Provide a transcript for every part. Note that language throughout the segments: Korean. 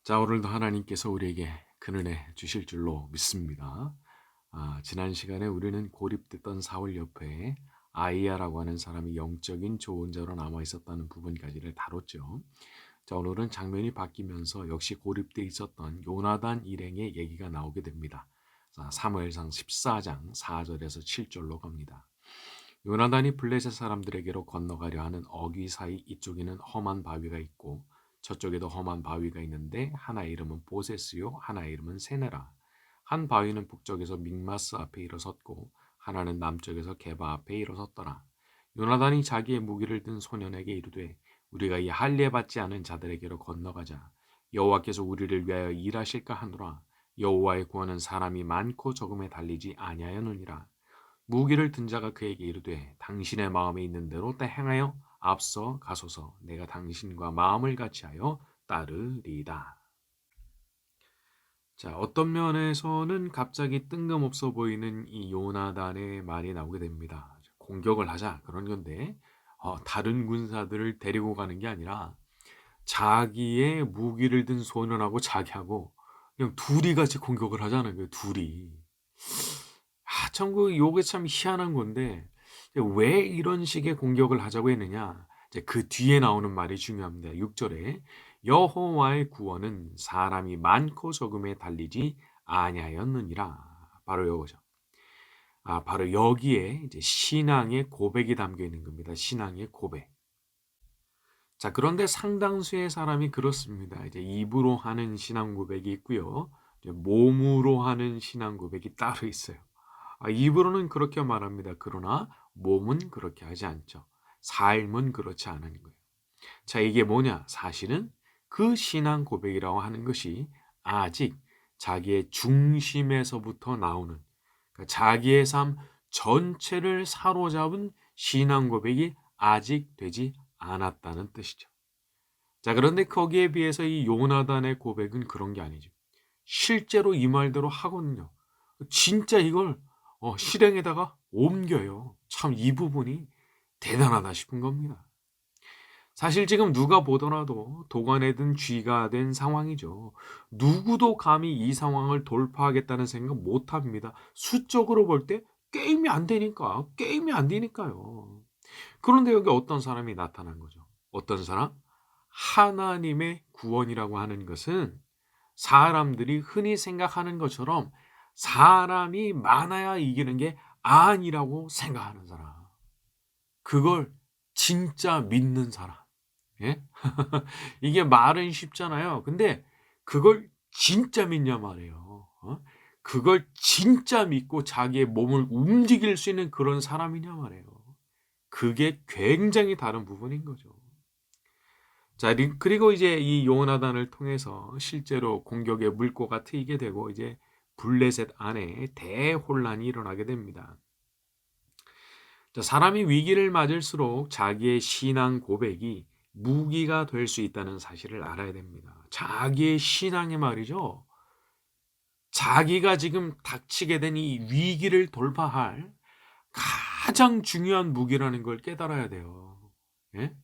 자, 오늘도 하나님께서 우리에게 큰 은혜 주실 줄로 믿습니다. 지난 시간에 우리는 고립됐던 사울 옆에 아이야라고 하는 사람이 영적인 조언자로 남아 있었다는 부분까지를 다뤘죠. 자, 오늘은 장면이 바뀌면서 역시 고립돼 있었던 요나단 일행의 얘기가 나오게 됩니다. 자, 사무엘상 14장 4절에서 7절로 갑니다. 요나단이 블레셋 사람들에게로 건너가려 하는 어귀 사이 이쪽에는 험한 바위가 있고 저쪽에도 험한 바위가 있는데 하나의 이름은 보세스요 하나의 이름은 세네라. 한 바위는 북쪽에서 믹마스 앞에 일어섰고 하나는 남쪽에서 게바 앞에 일어섰더라. 요나단이 자기의 무기를 든 소년에게 이르되 우리가 이 할례 받지 않은 자들에게로 건너가자. 여호와께서 우리를 위하여 일하실까 하노라. 여호와의 구원은 사람이 많고 적음에 달리지 아니하였느니라. 무기를 든 자가 그에게 이르되 당신의 마음에 있는 대로 행하여 앞서 가소서. 내가 당신과 마음을 같이하여 따르리이다. 자, 어떤 면에서는 갑자기 뜬금없어 보이는 이 요나단의 말이 나오게 됩니다. 공격을 하자 그런 건데 다른 군사들을 데리고 가는 게 아니라 자기의 무기를 든 소년하고 자기하고 그냥 둘이 같이 공격을 하자는 거예요. 둘이. 참 요게 참 희한한 건데 왜 이런 식의 공격을 하자고 했느냐? 이제 그 뒤에 나오는 말이 중요합니다. 6절에 여호와의 구원은 사람이 많고 적음에 달리지 아니하였느니라. 바로 요거죠. 바로 여기에 이제 신앙의 고백이 담겨 있는 겁니다. 신앙의 고백. 자, 그런데 상당수의 사람이 그렇습니다. 이제 입으로 하는 신앙 고백이 있고요. 이제 몸으로 하는 신앙 고백이 따로 있어요. 입으로는 그렇게 말합니다. 그러나 몸은 그렇게 하지 않죠. 삶은 그렇지 않은 거예요. 자, 이게 뭐냐? 사실은 그 신앙 고백이라고 하는 것이 아직 자기의 중심에서부터 나오는, 그러니까 자기의 삶 전체를 사로잡은 신앙 고백이 아직 되지 않았다는 뜻이죠. 자, 그런데 거기에 비해서 이 요나단의 고백은 그런 게 아니죠. 실제로 이 말대로 하거든요. 진짜 이걸 실행에다가 옮겨요. 참 이 부분이 대단하다 싶은 겁니다. 사실 지금 누가 보더라도 도관에 든 쥐가 된 상황이죠. 누구도 감히 이 상황을 돌파하겠다는 생각 못 합니다. 수적으로 볼 때 게임이 안 되니까, 게임이 안 되니까요. 그런데 여기 어떤 사람이 나타난 거죠. 어떤 사람? 하나님의 구원이라고 하는 것은 사람들이 흔히 생각하는 것처럼 사람이 많아야 이기는 게 아니라고 생각하는 사람. 그걸 진짜 믿는 사람. 예? 이게 말은 쉽잖아요. 근데 그걸 진짜 믿냐 말이에요. 그걸 진짜 믿고 자기의 몸을 움직일 수 있는 그런 사람이냐 말이에요. 그게 굉장히 다른 부분인 거죠. 자, 그리고 이제 이 요나단을 통해서 실제로 공격의 물꼬가 트이게 되고 이제 블레셋 안에 대혼란이 일어나게 됩니다. 자, 사람이 위기를 맞을수록 자기의 신앙 고백이 무기가 될 수 있다는 사실을 알아야 됩니다. 자기의 신앙이 말이죠. 자기가 지금 닥치게 된 이 위기를 돌파할 가장 중요한 무기라는 걸 깨달아야 돼요. 예?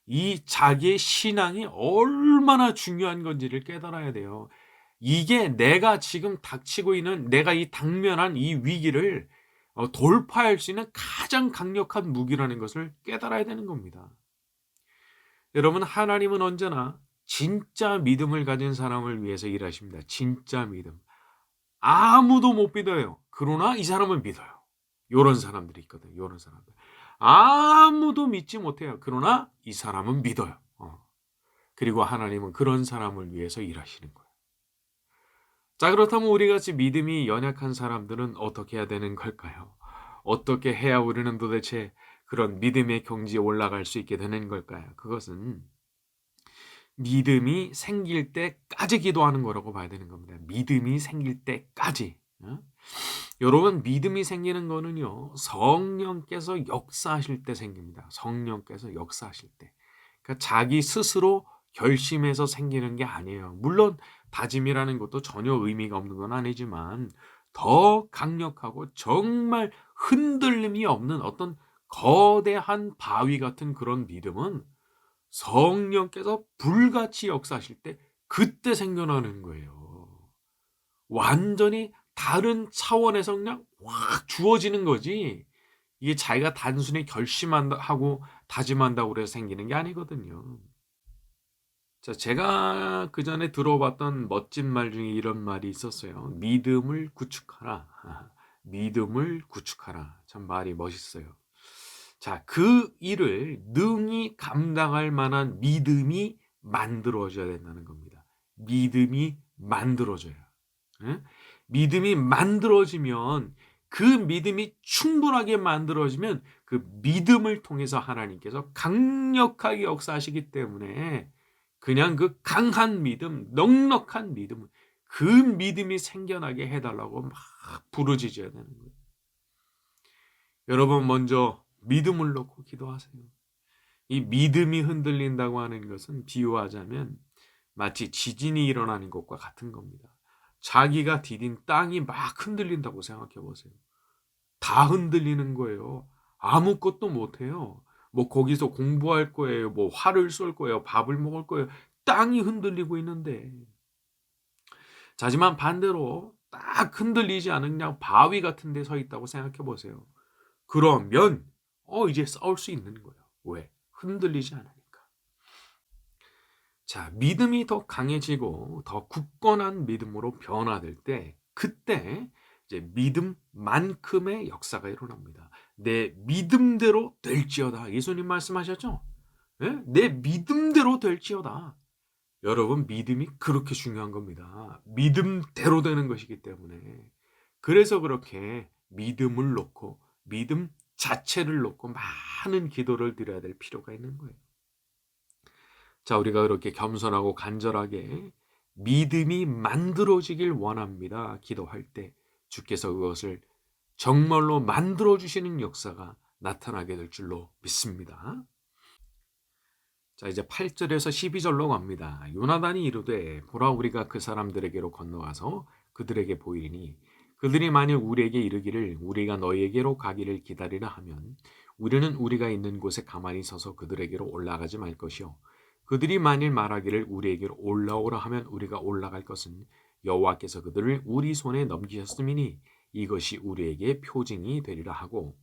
이 자기의 신앙이 얼마나 중요한 건지를 깨달아야 돼요. 이게 내가 지금 닥치고 있는 내가 이 당면한 이 위기를 돌파할 수 있는 가장 강력한 무기라는 것을 깨달아야 되는 겁니다. 여러분, 하나님은 언제나 진짜 믿음을 가진 사람을 위해서 일하십니다. 진짜 믿음. 아무도 못 믿어요. 그러나 이 사람은 믿어요. 요런 사람들이 있거든요. 요런 사람들. 아무도 믿지 못해요. 그러나 이 사람은 믿어요. 그리고 하나님은 그런 사람을 위해서 일하시는 거예요. 자, 그렇다면 우리 같이 믿음이 연약한 사람들은 어떻게 해야 되는 걸까요? 어떻게 해야 우리는 도대체 그런 믿음의 경지에 올라갈 수 있게 되는 걸까요? 그것은 믿음이 생길 때까지 기도하는 거라고 봐야 되는 겁니다. 믿음이 생길 때까지. 여러분, 믿음이 생기는 거는요, 성령께서 역사하실 때 생깁니다. 성령께서 역사하실 때. 그러니까 자기 스스로 결심해서 생기는 게 아니에요. 물론 다짐이라는 것도 전혀 의미가 없는 건 아니지만 더 강력하고 정말 흔들림이 없는 어떤 거대한 바위 같은 그런 믿음은 성령께서 불같이 역사하실 때 그때 생겨나는 거예요. 완전히 다른 차원에서 그냥 확 주어지는 거지, 이게 자기가 단순히 결심한다 하고 다짐한다고 그래서 생기는 게 아니거든요. 자, 제가 그전에 들어봤던 멋진 말 중에 이런 말이 있었어요. "믿음을 구축하라." 믿음을 구축하라. 참 말이 멋있어요. 자, 그 일을 능히 감당할 만한 믿음이 만들어져야 된다는 겁니다. 믿음이 만들어져야. 예? 믿음이 만들어지면, 그 믿음이 충분하게 만들어지면 그 믿음을 통해서 하나님께서 강력하게 역사하시기 때문에, 그냥 그 강한 믿음, 넉넉한 믿음, 그 믿음이 생겨나게 해 달라고 막 부르짖어야 되는 거예요. 여러분, 먼저 믿음을 놓고 기도하세요. 이 믿음이 흔들린다고 하는 것은 비유하자면 마치 지진이 일어나는 것과 같은 겁니다. 자기가 디딘 땅이 막 흔들린다고 생각해 보세요. 다 흔들리는 거예요. 아무것도 못 해요. 뭐 거기서 공부할 거예요. 뭐 활을 쏠 거예요. 밥을 먹을 거예요. 땅이 흔들리고 있는데. 자, 하지만 반대로 딱 흔들리지 않은 그냥 바위 같은 데 서 있다고 생각해 보세요. 그러면 이제 싸울 수 있는 거예요. 왜? 흔들리지 않으니까. 자, 믿음이 더 강해지고 더 굳건한 믿음으로 변화될 때, 그때 이제 믿음만큼의 역사가 일어납니다. 내 믿음대로 될지어다. 예수님 말씀하셨죠? 예? 내 믿음대로 될지어다. 여러분, 믿음이 그렇게 중요한 겁니다. 믿음대로 되는 것이기 때문에. 그래서 그렇게 믿음을 놓고, 믿음 자체를 놓고 많은 기도를 드려야 될 필요가 있는 거예요. 자, 우리가 그렇게 겸손하고 간절하게 믿음이 만들어지길 원합니다. 기도할 때 주께서 그것을 정말로 만들어 주시는 역사가 나타나게 될 줄로 믿습니다. 자, 이제 8절에서 12절로 갑니다. 요나단이 이르되 보라, 우리가 그 사람들에게로 건너가서 그들에게 보이리니 그들이 만일 우리에게 이르기를 우리가 너희에게로 가기를 기다리라 하면 우리는 우리가 있는 곳에 가만히 서서 그들에게로 올라가지 말 것이요 그들이 만일 말하기를 우리에게로 올라오라 하면 우리가 올라갈 것은 여호와께서 그들을 우리 손에 넘기셨음이니 이것이 우리에게 표징이 되리라 하고,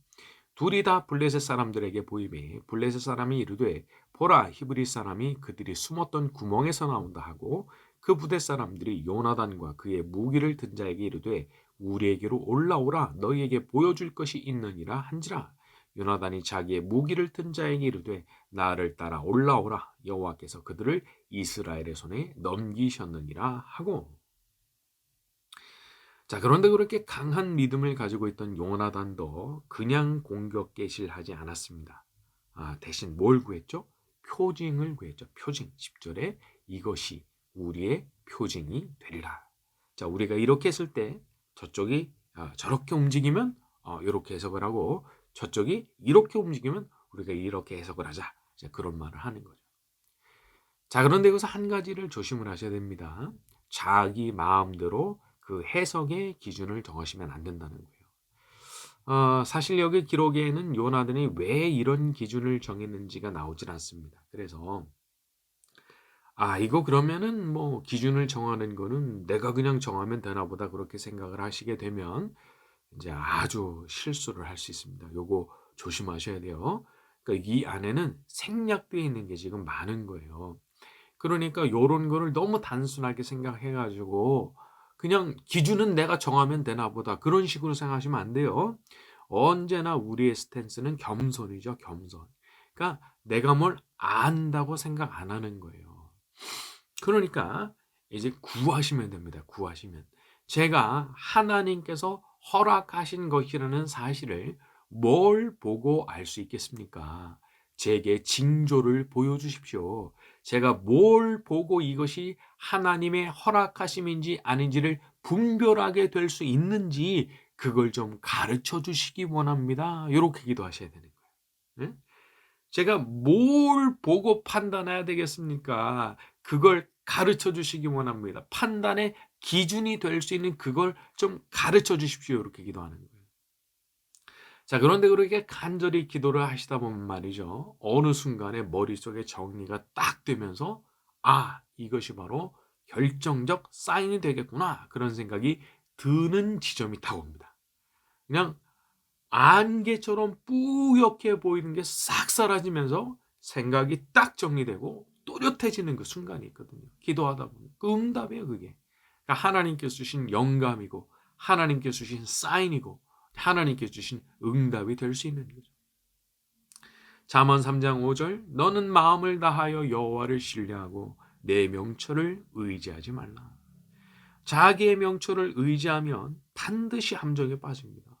둘이 다 블레셋 사람들에게 보이매 블레셋 사람이 이르되 보라, 히브리 사람이 그들이 숨었던 구멍에서 나온다 하고, 그 부대 사람들이 요나단과 그의 무기를 든 자에게 이르되 우리에게로 올라오라, 너희에게 보여줄 것이 있느니라 한지라. 요나단이 자기의 무기를 든 자에게 이르되 나를 따라 올라오라, 여호와께서 그들을 이스라엘의 손에 넘기셨느니라 하고. 자, 그런데 그렇게 강한 믿음을 가지고 있던 요나단도 그냥 공격 개시하지 않았습니다. 대신 뭘 구했죠? 표징을 구했죠. 표징. 10절에 이것이 우리의 표징이 되리라. 자, 우리가 이렇게 했을 때 저쪽이 저렇게 움직이면 이렇게 해석을 하고, 저쪽이 이렇게 움직이면 우리가 이렇게 해석을 하자. 이제 그런 말을 하는 거죠. 자, 그런데 여기서 한 가지를 조심을 하셔야 됩니다. 자기 마음대로 그 해석의 기준을 정하시면 안 된다는 거예요. 사실 여기 기록에는 요나단이 왜 이런 기준을 정했는지가 나오질 않습니다. 그래서 이거 그러면은 뭐 기준을 정하는 거는 내가 그냥 정하면 되나 보다, 그렇게 생각을 하시게 되면 이제 아주 실수를 할 수 있습니다. 요거 조심하셔야 돼요. 그러니까 이 안에는 생략되어 있는 게 지금 많은 거예요. 그러니까 요런 거를 너무 단순하게 생각해 가지고 그냥 '기준은 내가 정하면 되나 보다.' 그런 식으로 생각하시면 안 돼요. 언제나 우리의 스탠스는 겸손이죠, 겸손. 그러니까 내가 뭘 안다고 생각 안 하는 거예요. 그러니까 이제 구하시면 됩니다, 구하시면. 제가 하나님께서 허락하신 것이라는 사실을 뭘 보고 알 수 있겠습니까? 제게 징조를 보여주십시오. 제가 뭘 보고 이것이 하나님의 허락하심인지 아닌지를 분별하게 될 수 있는지 그걸 좀 가르쳐 주시기 원합니다. 요렇게 기도하셔야 되는 거예요. 예? 제가 뭘 보고 판단해야 되겠습니까? 그걸 가르쳐 주시기 원합니다. 판단의 기준이 될 수 있는 그걸 좀 가르쳐 주십시오. 이렇게 기도하는 거예요. 자, 그런데 그렇게 간절히 기도를 하시다 보면 말이죠, 어느 순간에 머릿속에 정리가 딱 되면서 이것이 바로 결정적 사인이 되겠구나. 그런 생각이 드는 지점이 다가옵니다. 그냥 안개처럼 뿌옇게 보이는 게 싹 사라지면서 생각이 딱 정리되고 또렷해지는 그 순간이 있거든요. 기도하다 보면. 그 응답이에요, 그게. 그러니까 하나님께서 주신 영감이고 하나님께서 주신 사인이고 하나님께서 주신 응답이 될 수 있는 거죠. 잠언 3장 5절 너는 마음을 다하여 여호와를 신뢰하고 내 명철을 의지하지 말라. 자기의 명철을 의지하면 반드시 함정에 빠집니다.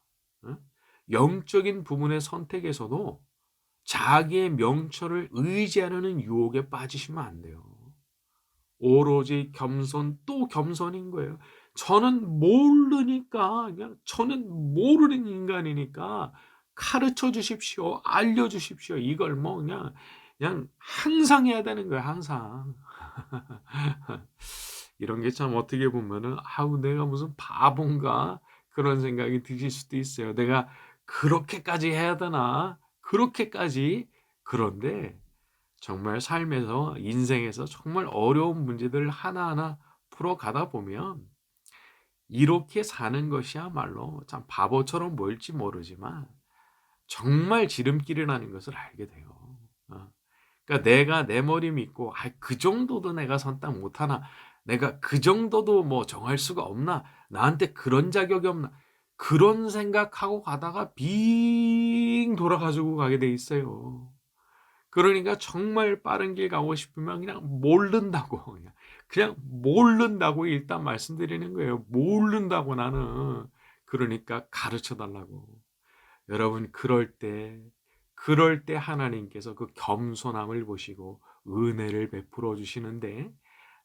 영적인 부분의 선택에서도 자기의 명철을 의지하려는 유혹에 빠지시면 안 돼요. 오로지 겸손 또 겸손인 거예요. 저는 모르니까 그냥 저는 모르는 인간이니까 가르쳐 주십시오. 알려 주십시오. 이걸 뭐 그냥 항상 해야 되는 거예요. 항상. 이런 게 참 어떻게 보면은 아우 내가 무슨 바본가 그런 생각이 드실 수도 있어요. 내가 그렇게까지 해야 되나? 그렇게까지? 그런데 정말 삶에서 인생에서 정말 어려운 문제들을 하나하나 풀어가다 보면 이렇게 사는 것이야말로 참 바보처럼 보일지 모르지만 정말 지름길이라는 것을 알게 돼요. 어. 그러니까 내가 내 머리 믿고 그 정도도 내가 선딱 못하나 내가 그 정도도 뭐 정할 수가 없나 나한테 그런 자격이 없나 그런 생각하고 가다가 빙 돌아가지고 가게 돼 있어요. 그러니까 정말 빠른 길 가고 싶으면 그냥 모른다고 그냥 모른다고 일단 말씀드리는 거예요. 모른다고 나는. 그러니까 가르쳐 달라고. 여러분 그럴 때 하나님께서 그 겸손함을 보시고 은혜를 베풀어 주시는데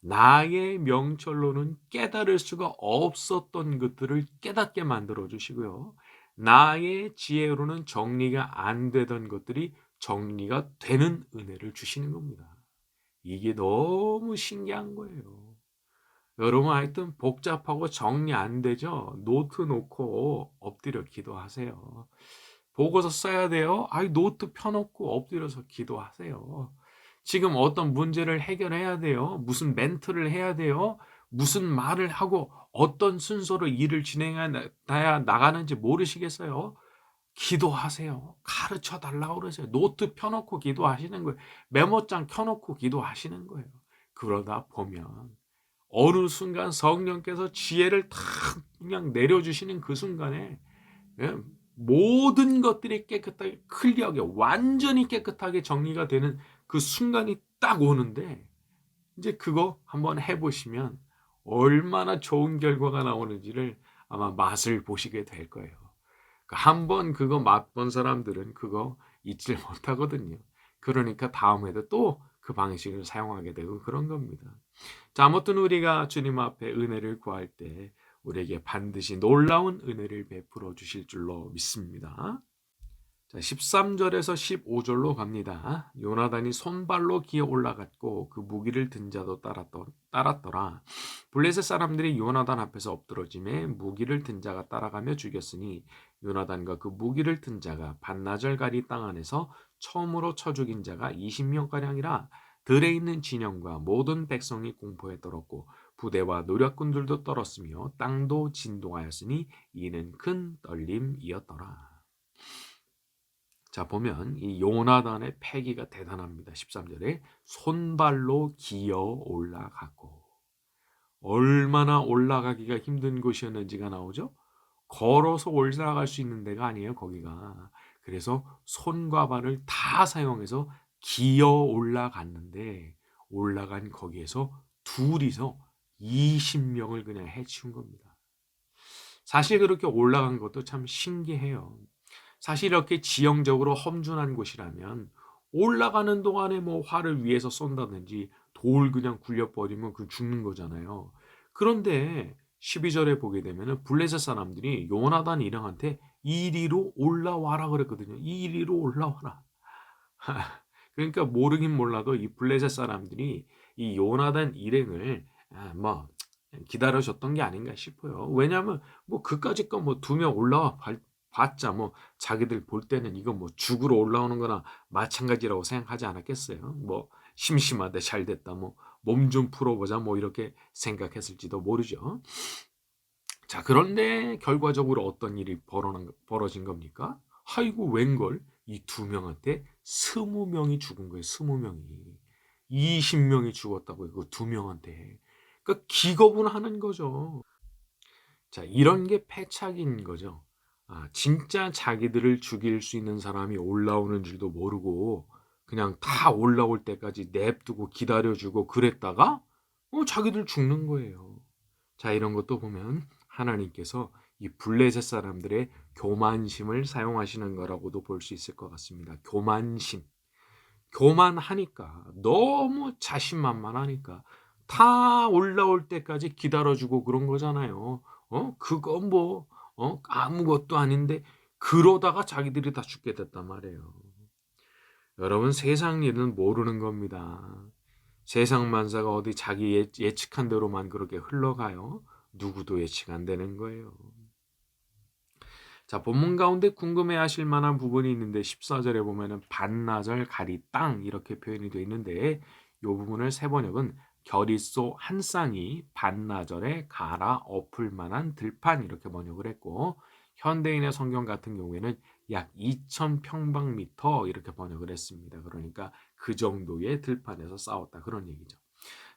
나의 명철로는 깨달을 수가 없었던 것들을 깨닫게 만들어 주시고요. 나의 지혜로는 정리가 안 되던 것들이 정리가 되는 은혜를 주시는 겁니다. 이게 너무 신기한 거예요. 여러분 하여튼 복잡하고 정리 안 되죠? 노트 놓고 엎드려 기도하세요. 보고서 써야 돼요? 노트 펴놓고 엎드려서 기도하세요. 지금 어떤 문제를 해결해야 돼요? 무슨 멘트를 해야 돼요? 무슨 말을 하고 어떤 순서로 일을 진행해야 나가는지 모르시겠어요? 기도하세요. 가르쳐 달라고 그러세요. 노트 펴놓고 기도하시는 거예요. 메모장 켜놓고 기도하시는 거예요. 그러다 보면 어느 순간 성령께서 지혜를 탁 그냥 내려주시는 그 순간에 예, 모든 것들이 깨끗하게 클리어하게 완전히 깨끗하게 정리가 되는 그 순간이 딱 오는데 이제 그거 한번 해보시면 얼마나 좋은 결과가 나오는지를 아마 맛을 보시게 될 거예요. 한번 그거 맛본 사람들은 그거 잊질 못하거든요. 그러니까 다음에도 또 그 방식을 사용하게 되고 그런 겁니다. 자, 아무튼 우리가 주님 앞에 은혜를 구할 때 우리에게 반드시 놀라운 은혜를 베풀어 주실 줄로 믿습니다. 자, 13절에서 15절로 갑니다. 요나단이 손발로 기어 올라갔고 그 무기를 든 자도 따랐더라. 블레셋 사람들이 요나단 앞에서 엎드러짐에 무기를 든 자가 따라가며 죽였으니 요나단과 그 무기를 든 자가 반나절가리 땅 안에서 처음으로 쳐 죽인 자가 20명가량이라 들에 있는 진영과 모든 백성이 공포에 떨었고 부대와 노략군들도 떨었으며 땅도 진동하였으니 이는 큰 떨림이었더라. 자, 보면 이 요나단의 패기가 대단합니다. 13절에 손발로 기어 올라갔고 얼마나 올라가기가 힘든 곳이었는지가 나오죠. 걸어서 올라갈 수 있는 데가 아니에요, 거기가. 그래서 손과 발을 다 사용해서 기어 올라갔는데 올라간 거기에서 둘이서 20명을 그냥 해치운 겁니다. 사실 그렇게 올라간 것도 참 신기해요. 사실 이렇게 지형적으로 험준한 곳이라면 올라가는 동안에 뭐 활을 위에서 쏜다든지 돌 그냥 굴려버리면 그 죽는 거잖아요. 그런데 12절에 보게 되면 블레셋 사람들이 요나단 일행한테 이리로 올라와라 그랬거든요. 이리로 올라와라. 그러니까 모르긴 몰라도 이 블레셋 사람들이 이 요나단 일행을 뭐 기다려줬던 게 아닌가 싶어요. 왜냐하면 뭐 그까짓 거 뭐 두 명 올라와 봤자 뭐 자기들 볼 때는 이거 뭐 죽으러 올라오는 거나 마찬가지라고 생각하지 않았겠어요. 뭐 심심하대 잘 됐다 뭐 몸 좀 풀어보자 뭐 이렇게 생각했을지도 모르죠. 자, 그런데 결과적으로 어떤 일이 벌어진 겁니까? 아이고, 웬걸? 이 두 명한테 20명이 죽은 거예요. 20명이. 20명이 죽었다고요. 그 두 명한테. 그러니까 기겁을 하는 거죠. 자, 이런 게 패착인 거죠. 진짜 자기들을 죽일 수 있는 사람이 올라오는 줄도 모르고 그냥 다 올라올 때까지 냅두고 기다려주고 그랬다가 자기들 죽는 거예요. 자, 이런 것도 보면 하나님께서 이 블레셋 사람들의 교만심을 사용하시는 거라고도 볼 수 있을 것 같습니다. 교만심. 교만하니까, 너무 자신만만하니까 다 올라올 때까지 기다려주고 그런 거잖아요. 그건 뭐 아무것도 아닌데 그러다가 자기들이 다 죽게 됐단 말이에요. 여러분, 세상 일은 모르는 겁니다. 세상 만사가 어디 자기 예측한 대로만 그렇게 흘러가요. 누구도 예측 안 되는 거예요. 자, 본문 가운데 궁금해하실 만한 부분이 있는데 14절에 보면은 반나절 가리 땅 이렇게 표현이 되어 있는데 이 부분을 새번역은 결이소 한 쌍이 반나절에 갈아 엎을 만한 들판 이렇게 번역을 했고 현대인의 성경 같은 경우에는 약 2000평방미터 이렇게 번역을 했습니다. 그러니까 그 정도의 들판에서 싸웠다 그런 얘기죠.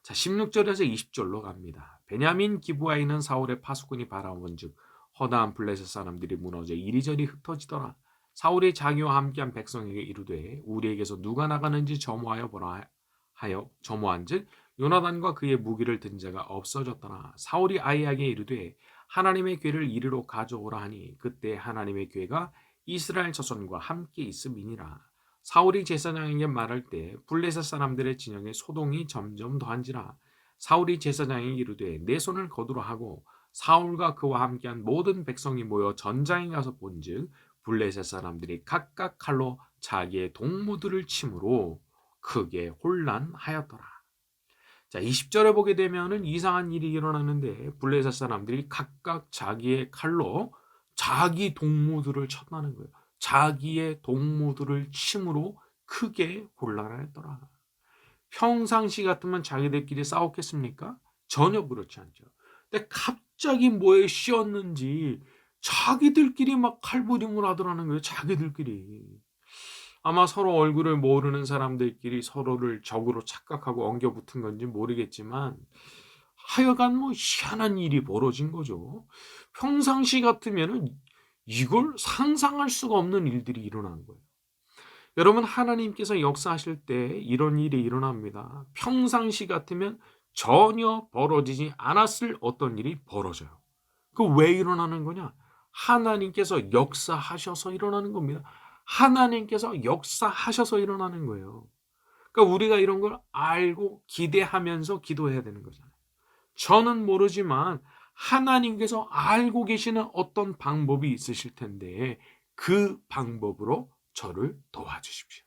자, 16절에서 20절로 갑니다. 베냐민 기브아에 있는 사울의 파수꾼이 바라본즉 허다한 블레셋 사람들이 무너져 이리저리 흩어지더라. 사울이 자기와 함께한 백성에게 이르되 우리에게서 누가 나가는지 점호하여 보라 하여 점호한즉 요나단과 그의 무기를 든 자가 없어졌더라. 사울이 아이에게 이르되 하나님의 궤를 이리로 가져오라 하니 그때 하나님의 궤가 이스라엘 자손과 함께 있음이니라. 사울이 제사장에게 말할 때 블레셋 사람들의 진영에 소동이 점점 더한지라. 사울이 제사장에게 이르되 내 손을 거두라 하고 사울과 그와 함께한 모든 백성이 모여 전장에 가서 본즉 블레셋 사람들이 각각 칼로 자기의 동무들을 침으로 크게 혼란하였더라. 자, 20절에 보게 되면은 이상한 일이 일어나는데 블레셋 사람들이 각각 자기의 칼로 자기 동무들을 쳤다는 거예요. 자기의 동무들을 침으로 크게 곤란하였더라. 평상시 같으면 자기들끼리 싸웠겠습니까? 전혀 그렇지 않죠. 근데 갑자기 뭐에 씌었는지 자기들끼리 막 칼부림을 하더라는 거예요. 자기들끼리. 아마 서로 얼굴을 모르는 사람들끼리 서로를 적으로 착각하고 엉겨붙은 건지 모르겠지만 하여간 뭐 희한한 일이 벌어진 거죠. 평상시 같으면은 이걸 상상할 수가 없는 일들이 일어나는 거예요. 여러분, 하나님께서 역사하실 때 이런 일이 일어납니다. 평상시 같으면 전혀 벌어지지 않았을 어떤 일이 벌어져요. 그 왜 일어나는 거냐? 하나님께서 역사하셔서 일어나는 겁니다. 하나님께서 역사하셔서 일어나는 거예요. 그러니까 우리가 이런 걸 알고 기대하면서 기도해야 되는 거잖아요. 저는 모르지만 하나님께서 알고 계시는 어떤 방법이 있으실 텐데 그 방법으로 저를 도와주십시오.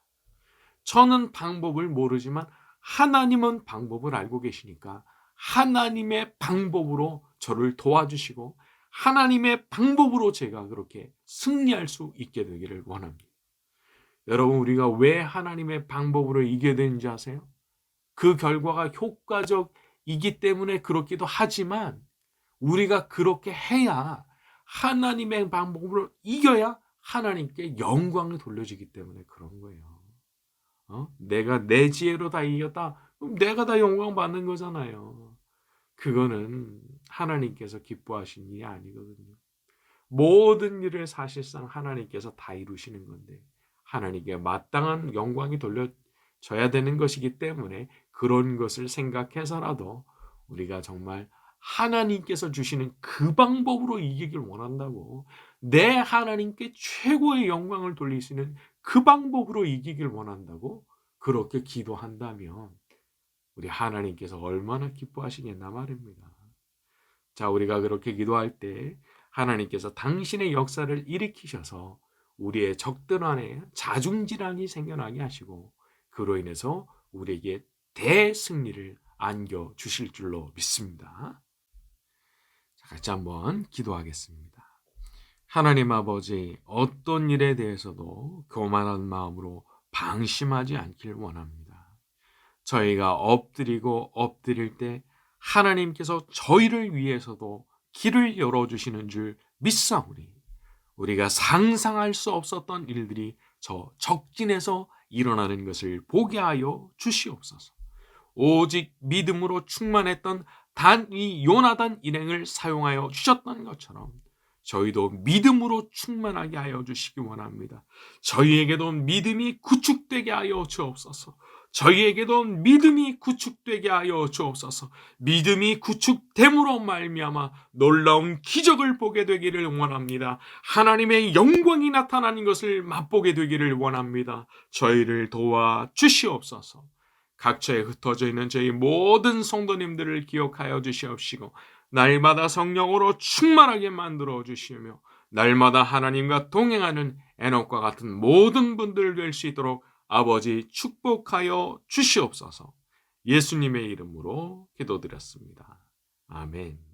저는 방법을 모르지만 하나님은 방법을 알고 계시니까 하나님의 방법으로 저를 도와주시고 하나님의 방법으로 제가 그렇게 승리할 수 있게 되기를 원합니다. 여러분, 우리가 왜 하나님의 방법으로 이겨야 되는지 아세요? 그 결과가 효과적이기 때문에 그렇기도 하지만 우리가 그렇게 해야 하나님의 방법으로 이겨야 하나님께 영광을 돌려주기 때문에 그런 거예요. 내가 내 지혜로 다 이겼다. 그럼 내가 다 영광 받는 거잖아요. 그거는 하나님께서 기뻐하신 일이 아니거든요. 모든 일을 사실상 하나님께서 다 이루시는 건데 하나님께 마땅한 영광이 돌려져야 되는 것이기 때문에 그런 것을 생각해서라도 우리가 정말 하나님께서 주시는 그 방법으로 이기길 원한다고, 내 하나님께 최고의 영광을 돌릴 수 있는 그 방법으로 이기길 원한다고 그렇게 기도한다면 우리 하나님께서 얼마나 기뻐하시겠나 말입니다. 자, 우리가 그렇게 기도할 때 하나님께서 당신의 역사를 일으키셔서 우리의 적들 안에 자중질환이 생겨나게 하시고 그로 인해서 우리에게 대승리를 안겨 주실 줄로 믿습니다. 자, 같이 한번 기도하겠습니다. 하나님 아버지, 어떤 일에 대해서도 교만한 마음으로 방심하지 않길 원합니다. 저희가 엎드리고 엎드릴 때 하나님께서 저희를 위해서도 길을 열어주시는 줄 믿사오니 우리가 상상할 수 없었던 일들이 저 적진에서 일어나는 것을 보게 하여 주시옵소서. 오직 믿음으로 충만했던 이 요나단 일행을 사용하여 주셨던 것처럼 저희도 믿음으로 충만하게 하여 주시기 원합니다. 저희에게도 믿음이 구축되게 하여 주옵소서. 저희에게도 믿음이 구축되게 하여 주옵소서. 믿음이 구축됨으로 말미암아 놀라운 기적을 보게 되기를 원합니다. 하나님의 영광이 나타나는 것을 맛보게 되기를 원합니다. 저희를 도와 주시옵소서. 각처에 흩어져 있는 저희 모든 성도님들을 기억하여 주시옵시고 날마다 성령으로 충만하게 만들어 주시며 날마다 하나님과 동행하는 에녹과 같은 모든 분들 될 수 있도록 아버지 축복하여 주시옵소서. 예수님의 이름으로 기도드렸습니다. 아멘.